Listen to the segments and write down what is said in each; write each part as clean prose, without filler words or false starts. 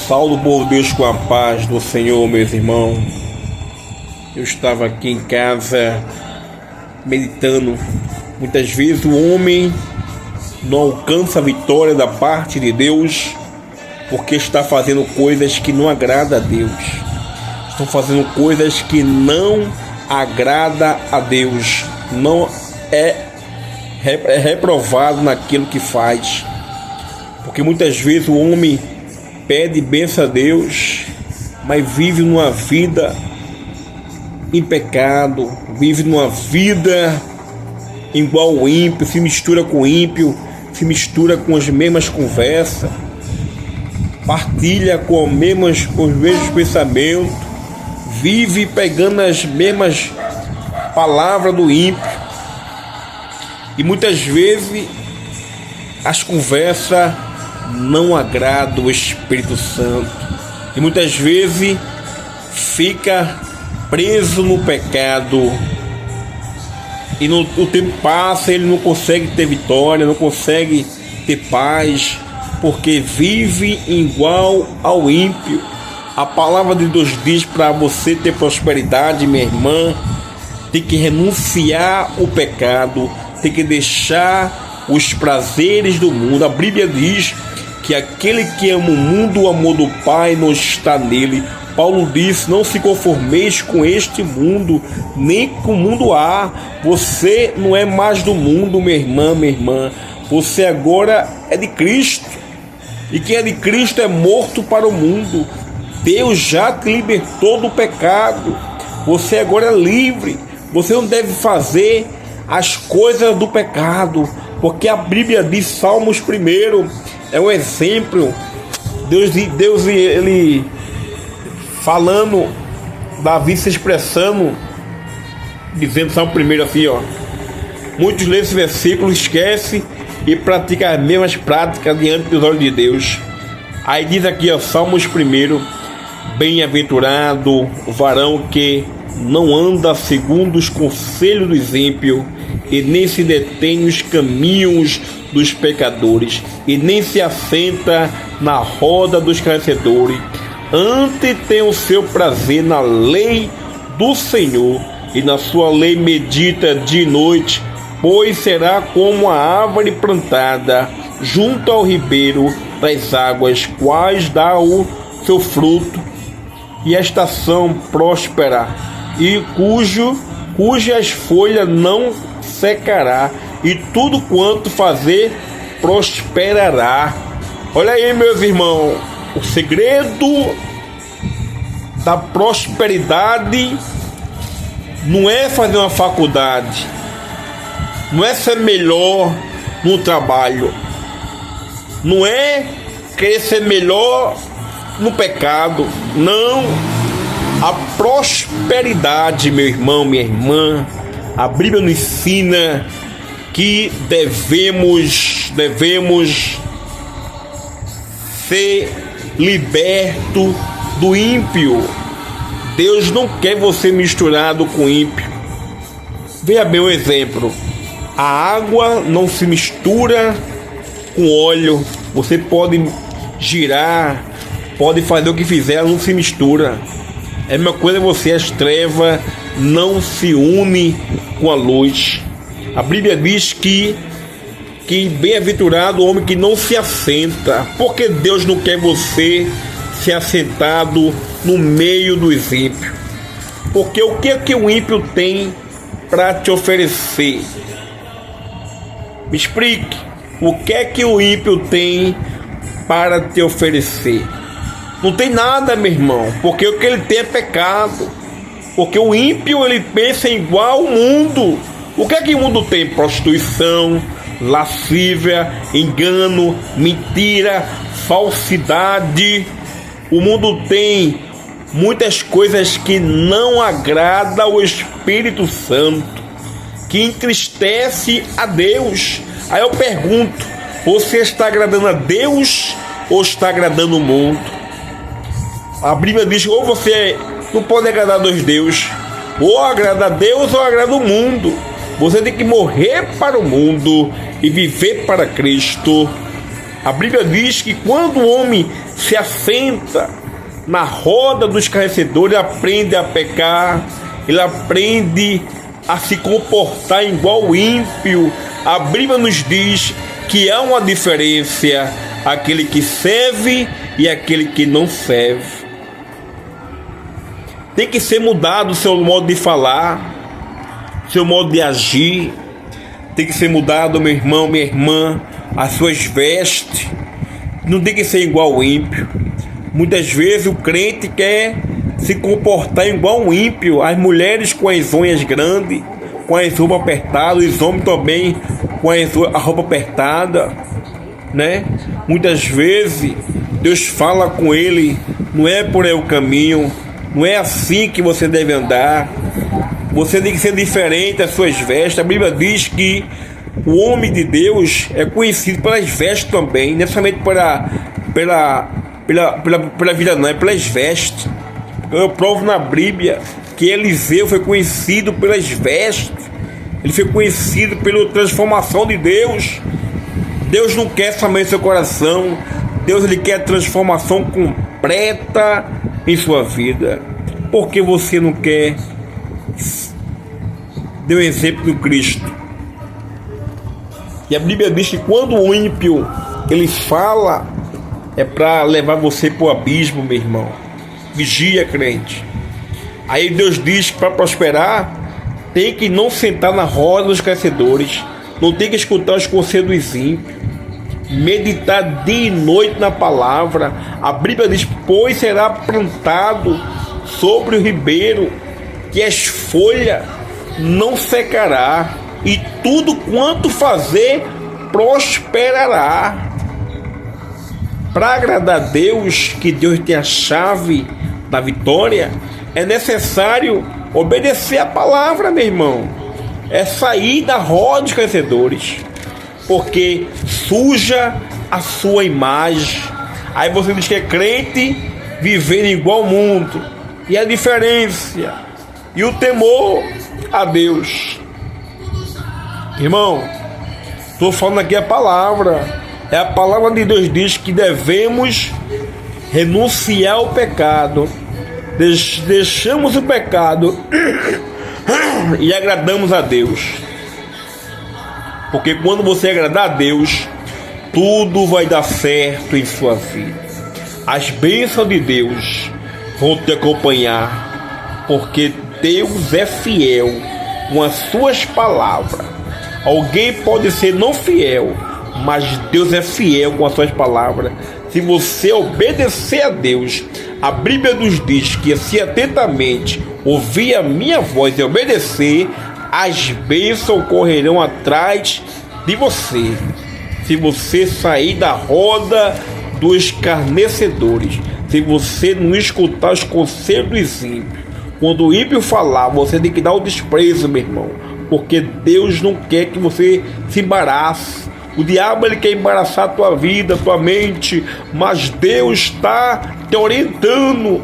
Saulo, povo de Deus, com a paz do Senhor, meus irmãos. Eu estava aqui em casa meditando. Muitas vezes o homem não alcança a vitória da parte de Deus porque está fazendo coisas que não agrada a Deus. Estão fazendo coisas que não agrada a Deus. Não é reprovado naquilo que faz. Porque muitas vezes o homem pede bênção a Deus, mas vive numa vida em pecado, vive numa vida igual o ímpio, se mistura com o ímpio, se mistura com as mesmas conversas, partilha com os mesmos pensamentos, vive pegando as mesmas palavras do ímpio, e muitas vezes as conversas não agradam o Espírito Santo, e muitas vezes fica preso no pecado, e o tempo passa, ele não consegue ter vitória, não consegue ter paz, porque vive igual ao ímpio. A palavra de Deus diz: para você ter prosperidade, minha irmã, tem que renunciar o pecado, tem que deixar os prazeres do mundo. A Bíblia diz que aquele que ama o mundo, o amor do Pai não está nele. Paulo disse: não se conformeis com este mundo, nem com o mundo há. Você não é mais do mundo, minha irmã. Você agora é de Cristo. E quem é de Cristo é morto para o mundo. Deus já te libertou do pecado. Você agora é livre. Você não deve fazer as coisas do pecado, porque a Bíblia diz, Salmos 1, é um exemplo. Deus ele falando, Davi se expressando, dizendo, Salmo 1 assim, ó: muitos lêem esse versículo, esquece e pratica as mesmas práticas diante dos olhos de Deus. Aí diz aqui, ó, Salmos 1: bem-aventurado o varão que não anda segundo os conselhos dos ímpios, e nem se detém nos caminhos dos pecadores, e nem se assenta na roda dos escarnecedores. Antes tem o seu prazer na lei do Senhor, e na sua lei medita dia e noite, pois será como a árvore plantada junto ao ribeiro das águas, quais dá o seu fruto, e a estação próspera, e cujas folhas não secará, e tudo quanto fazer prosperará. Olha aí, meus irmãos, o segredo da prosperidade não é fazer uma faculdade, não é ser melhor no trabalho, não é querer ser melhor no pecado, não. A prosperidade, meu irmão, minha irmã, a Bíblia nos ensina que devemos ser liberto do ímpio. Deus não quer você misturado com ímpio. Veja bem o exemplo: a água não se mistura com óleo. Você pode girar, pode fazer o que fizer, ela não se mistura. É a mesma coisa você, as trevas não se unem com a luz. A Bíblia diz que bem-aventurado o homem que não se assenta, porque Deus não quer você se assentado no meio dos ímpios. Porque o que é que o ímpio tem para te oferecer? Me explique, o que é que o ímpio tem para te oferecer? Não tem nada, meu irmão, porque o que ele tem é pecado. Porque o ímpio, ele pensa igual ao mundo. O que é que o mundo tem? Prostituição, lascívia, engano, mentira, falsidade. O mundo tem muitas coisas que não agradam ao Espírito Santo, que entristece a Deus. Aí eu pergunto: você está agradando a Deus ou está agradando o mundo? A Bíblia diz: ou você não pode agradar dois deuses, ou agrada a Deus ou agrada o mundo. Você tem que morrer para o mundo e viver para Cristo. A Bíblia diz que quando o homem se assenta na roda dos escarnecedores, ele aprende a pecar, ele aprende a se comportar igual o ímpio. A Bíblia nos diz que há uma diferença, aquele que serve e aquele que não serve. Tem que ser mudado o seu modo de falar, seu modo de agir. Tem que ser mudado, meu irmão, minha irmã, as suas vestes. Não tem que ser igual ao ímpio. Muitas vezes o crente quer se comportar igual ao ímpio. As mulheres com as unhas grandes, com as roupas apertadas, os homens também com a roupa apertada, né? Muitas vezes Deus fala com ele, não é por aí o caminho, não é assim que você deve andar. Você tem que ser diferente das suas vestes. A Bíblia diz que o homem de Deus é conhecido pelas vestes também, não é somente pela vida, não, é pelas vestes. Eu provo na Bíblia que Eliseu foi conhecido pelas vestes, ele foi conhecido pela transformação de Deus. Deus não quer somente seu coração, Deus ele quer transformação completa em sua vida. Por que você não quer? Dê um exemplo do Cristo. E a Bíblia diz que quando o ímpio ele fala, é para levar você para o abismo, meu irmão. Vigia, crente. Aí Deus diz que para prosperar tem que não sentar na roda dos escarnecedores, não tem que escutar os conselhos dos ímpios, meditar dia e noite na palavra. A Bíblia diz: pois será plantado sobre o ribeiro, que as folhas não secará, e tudo quanto fazer prosperará. Para agradar a Deus, que Deus tem a chave da vitória, é necessário obedecer a palavra, meu irmão. É sair da roda dos escarnecedores, porque suja a sua imagem. Aí você diz que é crente vivendo igual ao mundo, e a diferença e o temor a Deus. Irmão, estou falando aqui a palavra. É a palavra de Deus diz que devemos renunciar ao pecado. Deixamos o pecado e agradamos a Deus. Porque quando você agradar a Deus, tudo vai dar certo em sua vida. As bênçãos de Deus vão te acompanhar, porque Deus é fiel com as suas palavras. Alguém pode ser não fiel, mas Deus é fiel com as suas palavras. Se você obedecer a Deus, a Bíblia nos diz que se atentamente ouvir a minha voz e obedecer, as bênçãos correrão atrás de você. Se você sair da roda dos escarnecedores, se você não escutar os conselhos dos ímpios, quando o ímpio falar, você tem que dar o desprezo, meu irmão, porque Deus não quer que você se embarace. O diabo ele quer embaraçar a tua vida, a tua mente, mas Deus está te orientando.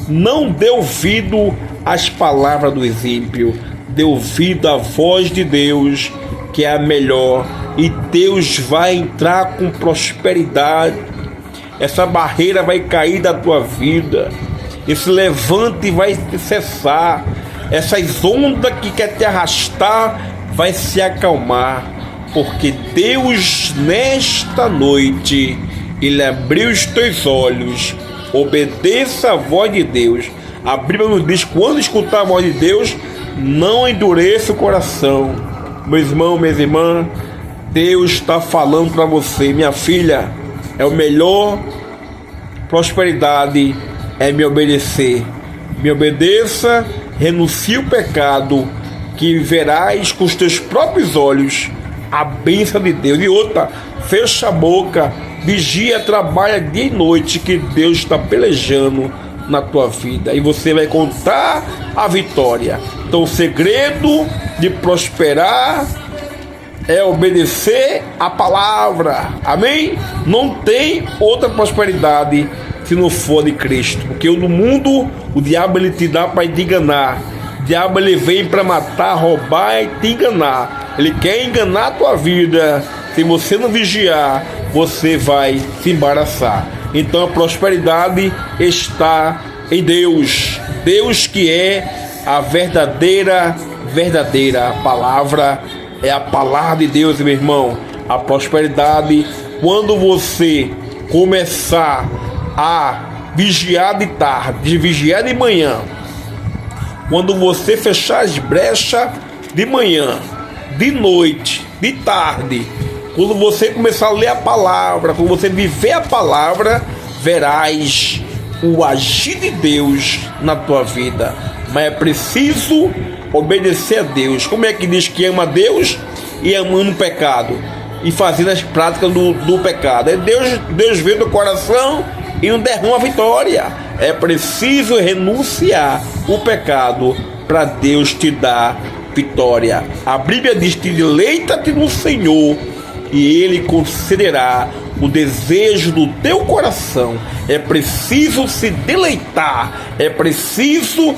Não dê ouvido às palavras dos ímpios, dê ouvido à voz de Deus, que é a melhor, e Deus vai entrar com prosperidade. Essa barreira vai cair da tua vida, esse levante vai cessar, essas ondas que quer te arrastar vai se acalmar, porque Deus nesta noite ele abriu os teus olhos. Obedeça a voz de Deus. A Bíblia nos diz: quando escutar a voz de Deus, não endureça o coração. Meu irmão, minhas irmãs, Deus está falando para você, minha filha, é o melhor prosperidade é me obedecer. Me obedeça, renuncie o pecado, que verás com os teus próprios olhos a bênção de Deus. E outra, fecha a boca, vigia, trabalha dia e noite, que Deus está pelejando na tua vida e você vai contar a vitória. Então o segredo de prosperar é obedecer a palavra. Amém? Não tem outra prosperidade se não for de Cristo, porque no mundo o diabo ele te dá para te enganar. O diabo ele vem para matar, roubar e te enganar. Ele quer enganar a tua vida. Se você não vigiar, você vai se embaraçar. Então a prosperidade está em Deus. Deus que é a verdadeira palavra, é a palavra de Deus, meu irmão. A prosperidade, quando você começar a vigiar de tarde, vigiar de manhã, quando você fechar as brechas de manhã, de noite, de tarde, quando você começar a ler a palavra, quando você viver a palavra, verás o agir de Deus na tua vida. Mas é preciso obedecer a Deus. Como é que diz que ama a Deus e amando o pecado e fazendo as práticas do pecado? É Deus vê do coração e não derrama a vitória. É preciso renunciar o pecado para Deus te dar vitória. A Bíblia diz que deleita-te no Senhor e Ele concederá o desejo do teu coração. É preciso se deleitar, é preciso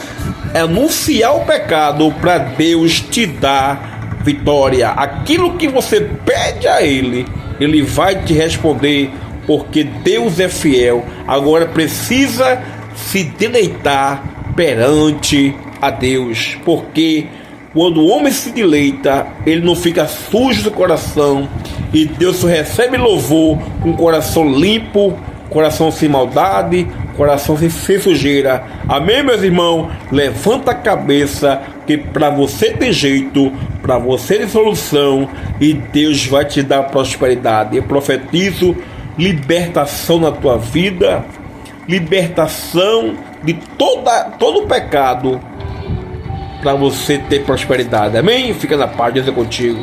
anunciar o pecado para Deus te dar vitória. Aquilo que você pede a Ele, Ele vai te responder, porque Deus é fiel. Agora precisa se deleitar perante a Deus, porque quando o homem se deleita, ele não fica sujo do coração, e Deus recebe louvor com coração limpo, coração sem maldade, coração sem sujeira. Amém, meus irmãos? Levanta a cabeça, que para você tem jeito, para você tem solução, e Deus vai te dar prosperidade. Eu profetizo libertação na tua vida, libertação de todo pecado, para você ter prosperidade. Amém? Fica na paz, Deus é contigo.